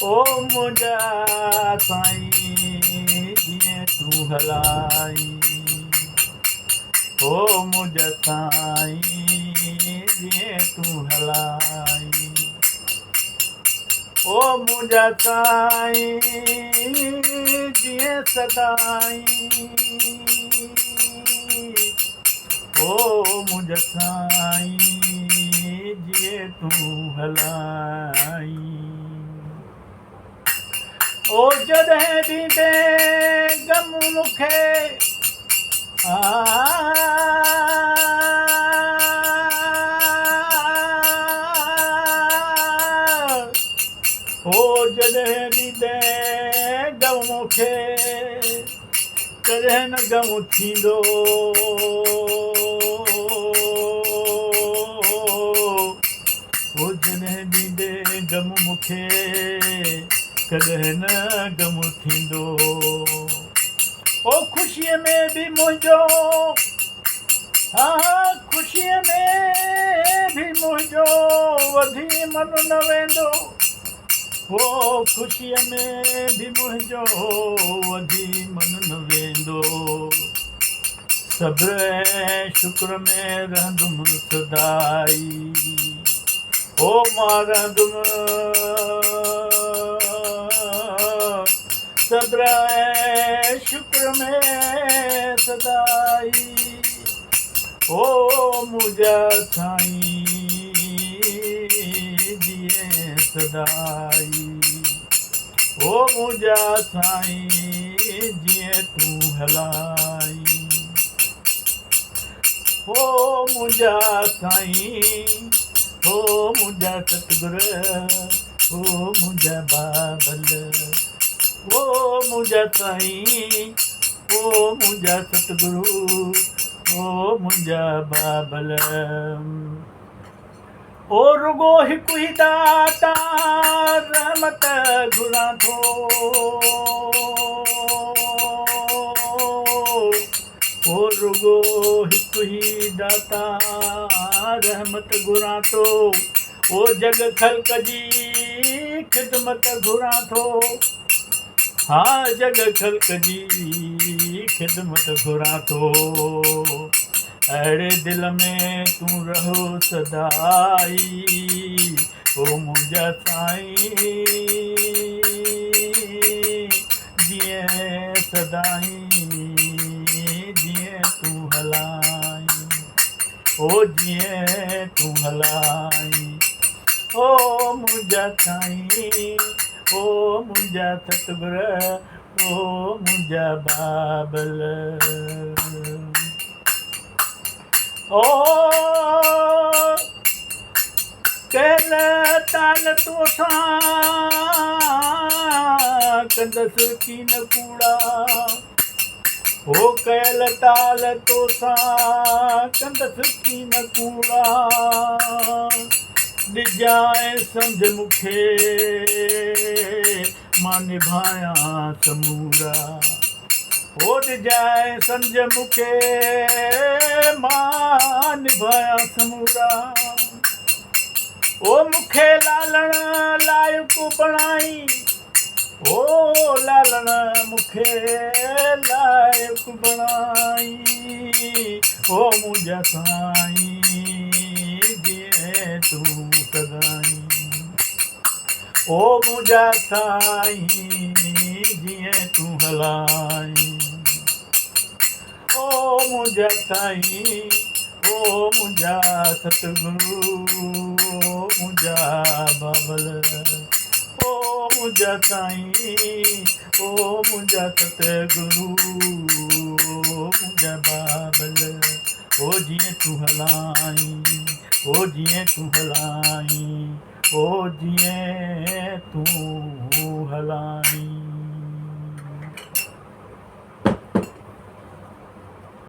ओ मुंहिंजा साईं जीअं तूं हलाई। ओ मुंहिंजा साईं जीअं तूं हलाई। ओ मुंहिंजा साईं जीअं सदाईं। ओ मुंहिंजा साईं जीअं तूं हलाई। ओ जॾहिं ॾींदे ग़म मूंखे ओ जॾहिं ॾींदे ग़म मूंखे कॾहिं न ग़म थींदो। ओ जॾहिं ॾींदे ग़म मूंखे कॾहिं न ग़म थींदो। ओ ख़ुशीअ में बि मुंहिंजो ख़ुशीअ में बि मुंहिंजो वधी मन न वेंदो। ओ ख़ुशीअ में बि मुंहिंजो वधी मन न वेंदो। सब्र ऐं शुक्र में रहंदुमि सदाई। ओ मां रहंदुमि सब्र ऐं शुक्र में सदाई। ओ मुंहिंजा साईं जीअं सदाई। ओ मुंहिंजा साईं जीअं तूं हलाई। ओ मुंहिंजा साईं ओ मुंहिंजा सतगुर ओ मुंहिंजा बाबल। ओ मुंहिंजा साईं ओ मुंहिंजा सतगुरु ओ मुंहिंजा बाबल। ओ रुगो हिकु ई दाता रहमत घुरां थो। ओ रुगो हिकु ई दाता रहमत घुरां थो। ओ जग ख़ल्क़ जी ख़िदमत घुरां थो। जग ख़ल्क़ जी ख़िदमत घुरां थो। अहिड़े दिल में तूं रहो सदाई। ओ मुंहिंजा साईं जीअं सदाई जीअं तूं हलाई। ओ जीअं तूं हलाई। ओ मुंहिंजा साईं ओ मुंहिंजा सतगुर ओ मुंहिंजा बाबल। ओ कयल ताल तोसां कंदसि कीन कूड़ा। ओ कयल ताल तोसां कंदसि कीन कूड़ा। ॾिजांइ सम्झ मूंखे मां निभायां समूरा। ओ ॾिजांइ सम्झ मूंखे मां निभायां समूरा। ओ मूंखे लालण लाइक़ु बणाई। ओ लालण मूंखे लाइक़ु बणाई। ओ मुंहिंजा साईं जीअं तूं सदाई। ओ मुंहिंजा साईं जीअं तूं हलाई। ओ मुंहिंजा साईं ओ मुंहिंजा सतगुरु ओ मुंहिंजा बाबल। ओ मुंहिंजा साईं ओ मुंहिंजा सतगुरु ओ मुंहिंजा बाबल। ओ जीअं तूं हलाई। ओ जीअं तूं हलाई। ओ जीअं तूं हलाई।